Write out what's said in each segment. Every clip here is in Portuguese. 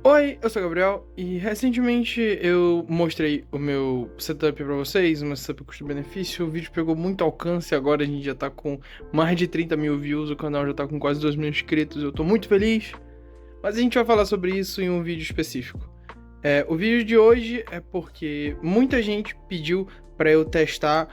Oi, eu sou o Gabriel e recentemente eu mostrei o meu setup pra vocês, meu setup custo-benefício. O vídeo pegou muito alcance, agora a gente já tá com mais de 30 mil views, o canal já tá com quase 2 mil inscritos, eu tô muito feliz. Mas a gente vai falar sobre isso em um vídeo específico. O vídeo de hoje é porque muita gente pediu pra eu testar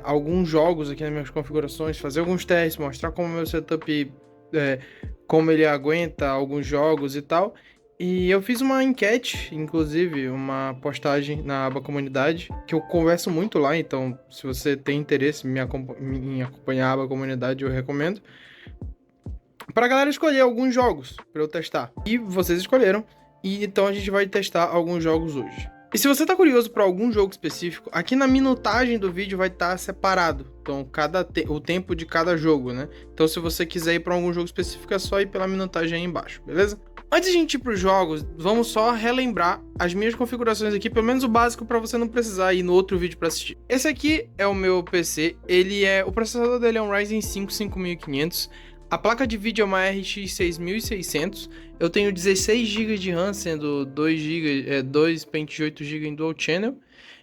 alguns jogos aqui nas minhas configurações, fazer alguns testes, mostrar como o meu setup, é, como ele aguenta alguns jogos e tal. E eu fiz uma enquete, inclusive, uma postagem na aba comunidade, que eu converso muito lá, então se você tem interesse em acompanhar a aba comunidade, eu recomendo. Pra galera escolher alguns jogos pra eu testar. E vocês escolheram, e então a gente vai testar alguns jogos hoje. E se você tá curioso para algum jogo específico, aqui na minutagem do vídeo vai estar separado. Então, o tempo de cada jogo, né? Então, se você quiser ir para algum jogo específico, é só ir pela minutagem aí embaixo, beleza? Antes de a gente ir pros jogos, vamos só relembrar as minhas configurações aqui, pelo menos o básico para você não precisar ir no outro vídeo para assistir. Esse aqui é o meu PC, o processador dele é um Ryzen 5 5500. A placa de vídeo é uma RX 6600. Eu tenho 16 GB de RAM, sendo 2 GB, 2 pentes de 8 GB em dual channel.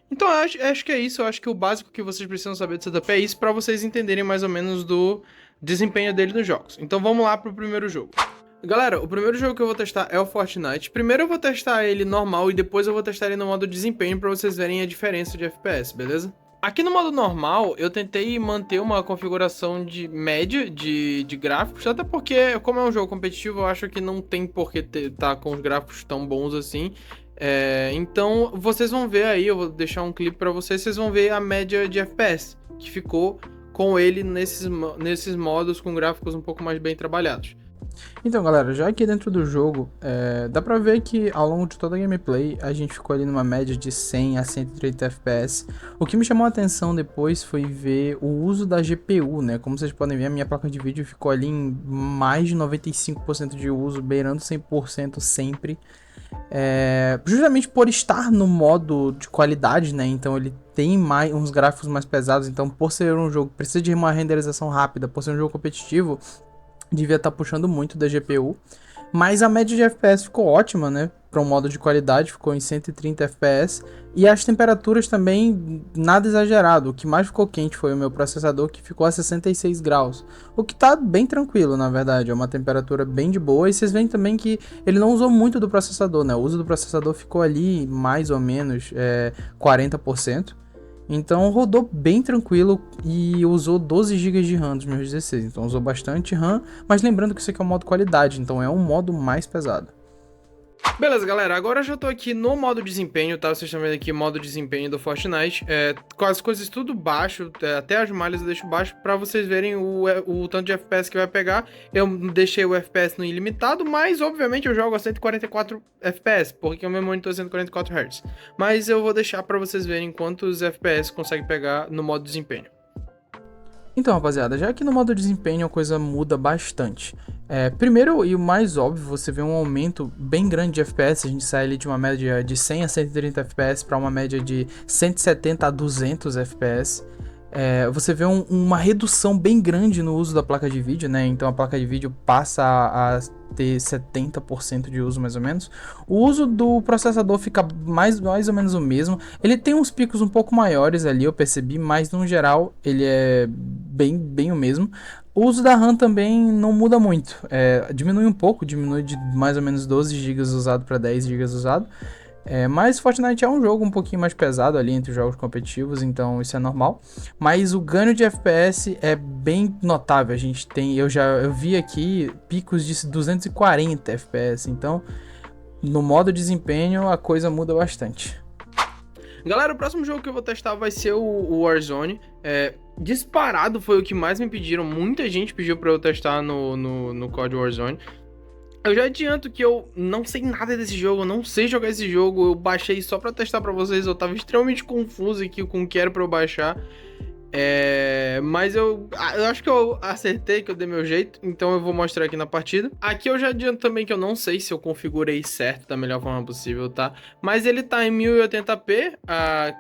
Então acho que é isso. Eu acho que o básico que vocês precisam saber do setup é isso, para vocês entenderem mais ou menos do desempenho dele nos jogos. Então vamos lá pro primeiro jogo. Galera, o primeiro jogo que eu vou testar é o Fortnite. Primeiro eu vou testar ele normal e depois eu vou testar ele no modo desempenho para vocês verem a diferença de FPS, beleza? Aqui no modo normal, eu tentei manter uma configuração de média de gráficos, até porque, como é um jogo competitivo, eu acho que não tem por que tá com os gráficos tão bons assim. Então, vocês vão ver aí, eu vou deixar um clipe pra vocês, vocês vão ver a média de FPS, que ficou com ele nesses modos com gráficos um pouco mais bem trabalhados. Então, galera, já aqui dentro do jogo, dá pra ver que ao longo de toda a gameplay a gente ficou ali numa média de 100 a 130 FPS. O que me chamou a atenção depois foi ver o uso da GPU, né? Como vocês podem ver, a minha placa de vídeo ficou ali em mais de 95% de uso, beirando 100% sempre. Justamente por estar no modo de qualidade, né? Então ele tem uns gráficos mais pesados. Então, por ser um jogo que precisa de uma renderização rápida, por ser um jogo competitivo, devia estar puxando muito da GPU, mas a média de FPS ficou ótima, né? Para um modo de qualidade, ficou em 130 FPS. E as temperaturas também, nada exagerado. O que mais ficou quente foi o meu processador, que ficou a 66 graus. O que tá bem tranquilo, na verdade. É uma temperatura bem de boa. E vocês veem também que ele não usou muito do processador, né? O uso do processador ficou ali mais ou menos 40%. Então rodou bem tranquilo e usou 12 GB de RAM dos meus 16. Então usou bastante RAM, mas lembrando que isso aqui é um modo qualidade, então é um modo mais pesado. Beleza, galera, agora eu já tô aqui no modo desempenho, tá? Vocês estão vendo aqui o modo desempenho do Fortnite. Com as coisas tudo baixo, até as malhas eu deixo baixo pra vocês verem o tanto de FPS que vai pegar. Eu deixei o FPS no ilimitado, mas obviamente eu jogo a 144 FPS, porque o meu monitor é 144 Hz. Mas eu vou deixar pra vocês verem quantos FPS consegue pegar no modo desempenho. Então, rapaziada, já que no modo desempenho a coisa muda bastante. Primeiro e o mais óbvio, você vê um aumento bem grande de FPS. A gente sai ali de uma média de 100 a 130 FPS para uma média de 170 a 200 FPS. Você vê uma redução bem grande no uso da placa de vídeo, né? Então a placa de vídeo passa a ter 70% de uso mais ou menos. O uso do processador fica mais ou menos o mesmo. Ele tem uns picos um pouco maiores ali, eu percebi, mas no geral ele é bem o mesmo. O uso da RAM também não muda muito. Diminui um pouco, diminui de mais ou menos 12 GB usado para 10 GB usado. Mas Fortnite é um jogo um pouquinho mais pesado ali entre os jogos competitivos, então isso é normal. Mas o ganho de FPS é bem notável. Eu vi aqui picos de 240 FPS, então no modo desempenho a coisa muda bastante. Galera, o próximo jogo que eu vou testar vai ser o Warzone. Disparado foi o que mais me pediram. Muita gente pediu pra eu testar no COD Warzone. Eu já adianto que eu não sei nada desse jogo, eu não sei jogar esse jogo. Eu baixei só pra testar pra vocês. Eu tava extremamente confuso aqui com o que era pra eu baixar. Mas eu acho que eu acertei, que eu dei meu jeito. Então eu vou mostrar aqui na partida. Aqui eu já adianto também que eu não sei se eu configurei certo da melhor forma possível, tá? Mas ele tá em 1080p,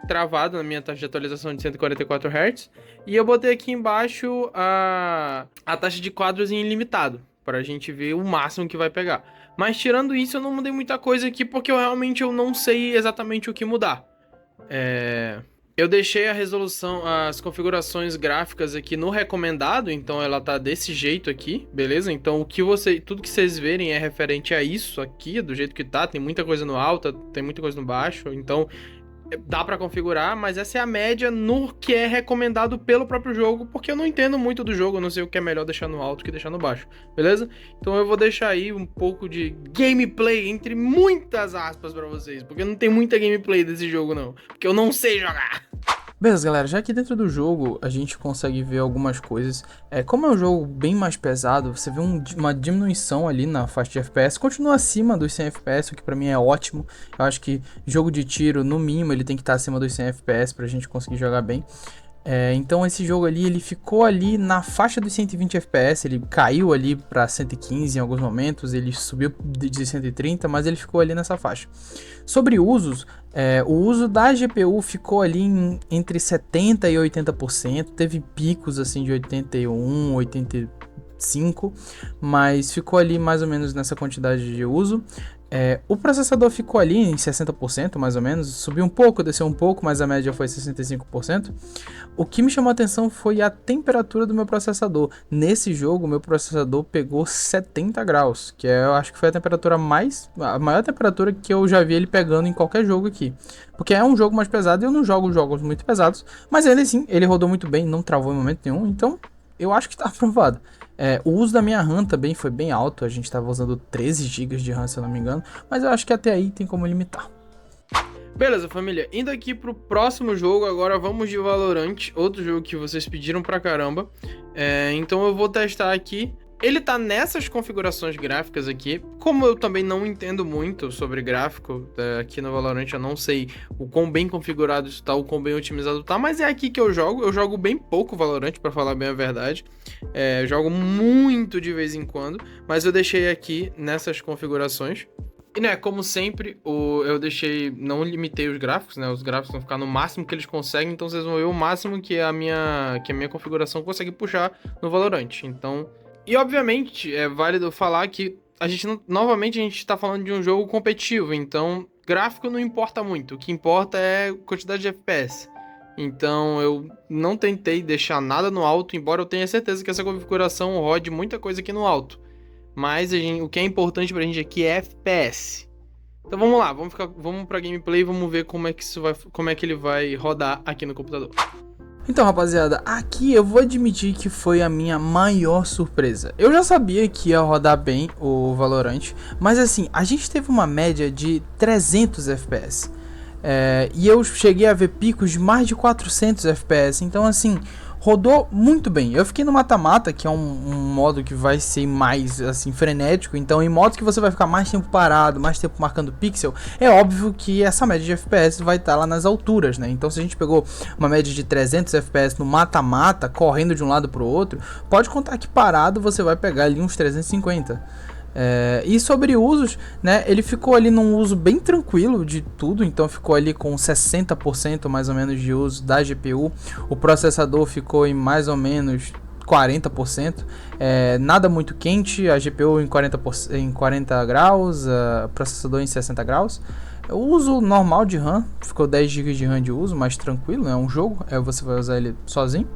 travado na minha taxa de atualização de 144 Hz. E eu botei aqui embaixo a taxa de quadros em ilimitado, pra gente ver o máximo que vai pegar. Mas tirando isso, eu não mudei muita coisa aqui porque eu não sei exatamente o que mudar. Eu deixei a resolução, as configurações gráficas aqui no recomendado, então ela tá desse jeito aqui, beleza? Então tudo que vocês verem é referente a isso aqui, do jeito que tá. Tem muita coisa no alto, tem muita coisa no baixo, então dá pra configurar, mas essa é a média no que é recomendado pelo próprio jogo, porque eu não entendo muito do jogo, eu não sei o que é melhor deixar no alto que deixar no baixo, beleza? Então eu vou deixar aí um pouco de gameplay, entre muitas aspas pra vocês, porque não tem muita gameplay desse jogo não, porque eu não sei jogar. Beleza, galera, já que dentro do jogo a gente consegue ver algumas coisas, como é um jogo bem mais pesado, você vê uma diminuição ali na faixa de FPS, continua acima dos 100 FPS, o que pra mim é ótimo. Eu acho que jogo de tiro, no mínimo, ele tem que estar acima dos 100 FPS pra gente conseguir jogar bem. Então esse jogo ali, ele ficou ali na faixa dos 120 FPS, ele caiu ali para 115 em alguns momentos, ele subiu de 130, mas ele ficou ali nessa faixa. Sobre usos, o uso da GPU ficou ali entre 70% e 80%, teve picos assim de 81, 85, mas ficou ali mais ou menos nessa quantidade de uso. O processador ficou ali em 60% mais ou menos, subiu um pouco, desceu um pouco, mas a média foi 65%. O que me chamou a atenção foi a temperatura do meu processador. Nesse jogo, meu processador pegou 70 graus, que eu acho que foi a maior temperatura que eu já vi ele pegando em qualquer jogo aqui. Porque é um jogo mais pesado e eu não jogo jogos muito pesados, mas ainda assim, ele rodou muito bem, não travou em momento nenhum, então eu acho que está aprovado. O uso da minha RAM também foi bem alto, a gente estava usando 13 GB de RAM, se eu não me engano, mas eu acho que até aí tem como limitar. Beleza, família, indo aqui pro próximo jogo, agora vamos de Valorant, outro jogo que vocês pediram pra caramba. Então eu vou testar aqui. Ele tá nessas configurações gráficas aqui. Como eu também não entendo muito sobre gráfico aqui no Valorant, eu não sei o quão bem configurado isso tá, o quão bem otimizado tá, mas é aqui que eu jogo. Eu jogo bem pouco Valorant, pra falar bem a verdade. Eu jogo muito de vez em quando, mas eu deixei aqui nessas configurações. E, né, como sempre, não limitei os gráficos, né, os gráficos vão ficar no máximo que eles conseguem, então vocês vão ver o máximo que a minha configuração consegue puxar no Valorant. Então, e obviamente, é válido falar que novamente a gente tá falando de um jogo competitivo, então gráfico não importa muito, o que importa é quantidade de FPS. Então eu não tentei deixar nada no alto, embora eu tenha certeza que essa configuração rode muita coisa aqui no alto. Mas o que é importante pra gente aqui é FPS. Então vamos lá, vamos pra gameplay e vamos ver como é que ele vai rodar aqui no computador. Então, rapaziada, aqui eu vou admitir que foi a minha maior surpresa. Eu já sabia que ia rodar bem o Valorant, mas assim, a gente teve uma média de 300 FPS. E eu cheguei a ver picos de mais de 400 FPS, então assim, rodou muito bem. Eu fiquei no mata-mata, que é um modo que vai ser mais assim frenético, então em modo que você vai ficar mais tempo parado, mais tempo marcando pixel, é óbvio que essa média de FPS vai estar lá nas alturas, né? Então se a gente pegou uma média de 300 FPS no mata-mata, correndo de um lado pro outro, pode contar que parado você vai pegar ali uns 350. E sobre usos, né, ele ficou ali num uso bem tranquilo de tudo, então ficou ali com 60% mais ou menos de uso da GPU, o processador ficou em mais ou menos 40%, nada muito quente, a GPU em 40 graus, o processador em 60 graus. O uso normal de RAM, ficou 10 GB de RAM de uso, mais tranquilo, é um jogo, você vai usar ele sozinho.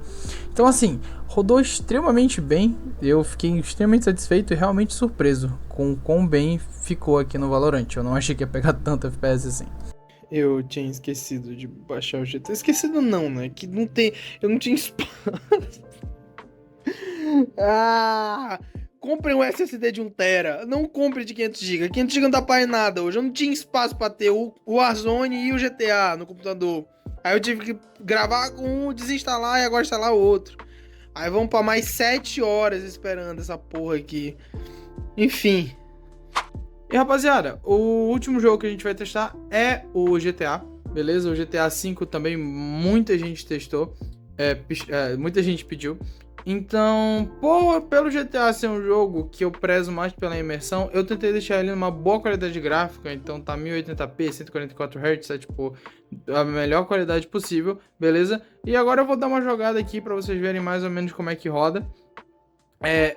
Então assim, rodou extremamente bem, eu fiquei extremamente satisfeito e realmente surpreso com o quão bem ficou aqui no Valorant. Eu não achei que ia pegar tanto FPS assim. Eu tinha esquecido de baixar o GTA. Esquecido não, né? Que não tem. Eu não tinha espaço. Compre um SSD de 1 TB. Não compre de 500 GB. 500 GB não dá pra ir nada hoje. Eu não tinha espaço pra ter o Warzone e o GTA no computador. Aí eu tive que gravar com um, desinstalar e agora instalar o outro. Aí vamos pra mais 7 horas esperando essa porra aqui. Enfim. E rapaziada, o último jogo que a gente vai testar é o GTA. Beleza? O GTA V também muita gente testou. Muita gente pediu. Então, pelo GTA ser um jogo que eu prezo mais pela imersão, eu tentei deixar ele numa boa qualidade gráfica, então tá 1080p, 144 Hz, é tipo a melhor qualidade possível, beleza? E agora eu vou dar uma jogada aqui pra vocês verem mais ou menos como é que roda.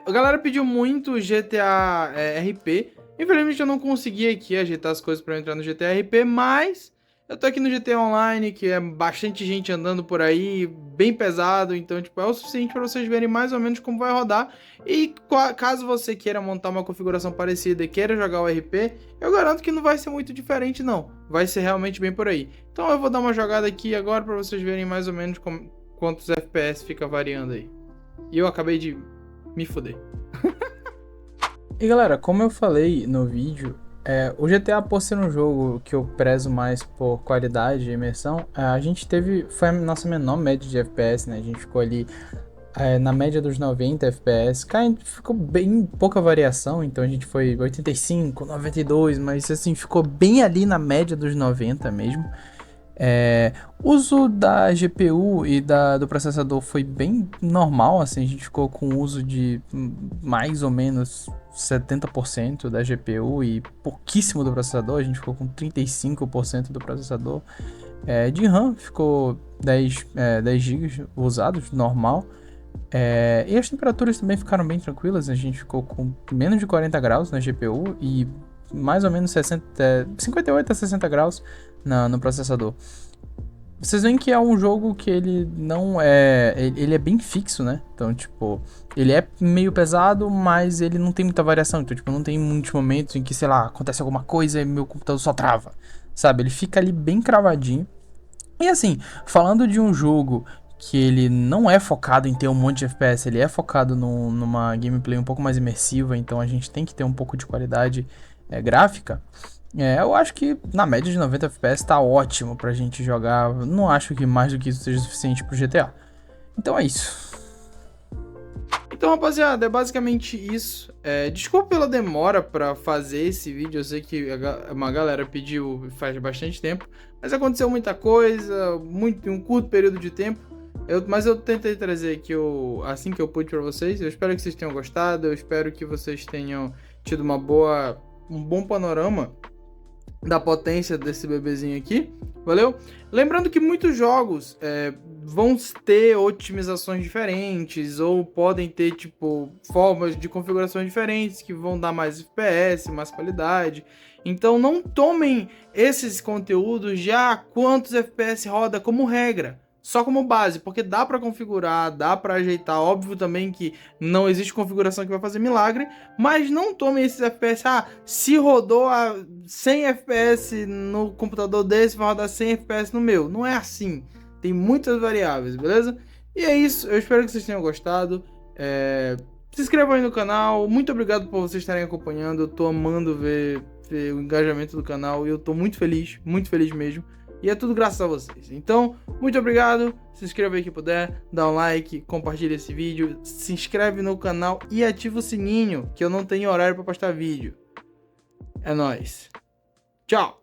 A galera pediu muito GTA RP, Infelizmente eu não consegui aqui ajeitar as coisas pra eu entrar no GTA RP, mas eu tô aqui no GTA Online, que é bastante gente andando por aí, bem pesado, então tipo, é o suficiente para vocês verem mais ou menos como vai rodar. E caso você queira montar uma configuração parecida e queira jogar o RP, eu garanto que não vai ser muito diferente não, vai ser realmente bem por aí. Então eu vou dar uma jogada aqui agora para vocês verem mais ou menos quantos FPS fica variando aí. E eu acabei de me fuder. E galera, como eu falei no vídeo, o GTA, por ser um jogo que eu prezo mais por qualidade e imersão, foi a nossa menor média de FPS, né? A gente ficou ali na média dos 90 FPS, ficou bem pouca variação, então a gente foi 85, 92, mas assim, ficou bem ali na média dos 90 mesmo. Uso da GPU e do processador foi bem normal, assim, a gente ficou com uso de mais ou menos 70% da GPU e pouquíssimo do processador, a gente ficou com 35% do processador. De RAM ficou 10 GB usados, normal. E as temperaturas também ficaram bem tranquilas, a gente ficou com menos de 40 graus na GPU e mais ou menos 58 a 60 graus no processador. Vocês veem que é um jogo que ele não é... Ele é bem fixo, né? Então, tipo, ele é meio pesado, mas ele não tem muita variação. Então, tipo, não tem muitos momentos em que, sei lá, acontece alguma coisa e meu computador só trava. Sabe? Ele fica ali bem cravadinho. E assim, falando de um jogo que ele não é focado em ter um monte de FPS, ele é focado numa gameplay um pouco mais imersiva, então a gente tem que ter um pouco de qualidade gráfica. Eu acho que na média de 90 FPS tá ótimo pra gente jogar. Não acho que mais do que isso seja suficiente pro GTA. Então é isso. Então, rapaziada, é basicamente isso. Desculpa pela demora pra fazer esse vídeo. Eu sei que uma galera pediu faz bastante tempo, mas aconteceu muita coisa, em um curto período de tempo. Mas eu tentei trazer aqui assim que eu pude pra vocês. Eu espero que vocês tenham gostado. Eu espero que vocês tenham tido um bom panorama da potência desse bebezinho aqui, valeu? Lembrando que muitos jogos vão ter otimizações diferentes ou podem ter tipo formas de configurações diferentes que vão dar mais FPS, mais qualidade. Então não tomem esses conteúdos já quantos FPS roda como regra. Só como base, porque dá para configurar, dá para ajeitar. Óbvio também que não existe configuração que vai fazer milagre, mas não tome esses FPS. Se rodou a 100 FPS no computador desse, vai rodar 100 FPS no meu. Não é assim. Tem muitas variáveis, beleza? E é isso. Eu espero que vocês tenham gostado. Se inscrevam aí no canal. Muito obrigado por vocês estarem acompanhando. Eu tô amando ver o engajamento do canal e eu tô muito feliz mesmo. E é tudo graças a vocês. Então, muito obrigado. Se inscreva aí que puder. Dá um like, compartilha esse vídeo. Se inscreve no canal e ativa o sininho, que eu não tenho horário para postar vídeo. É nóis. Tchau.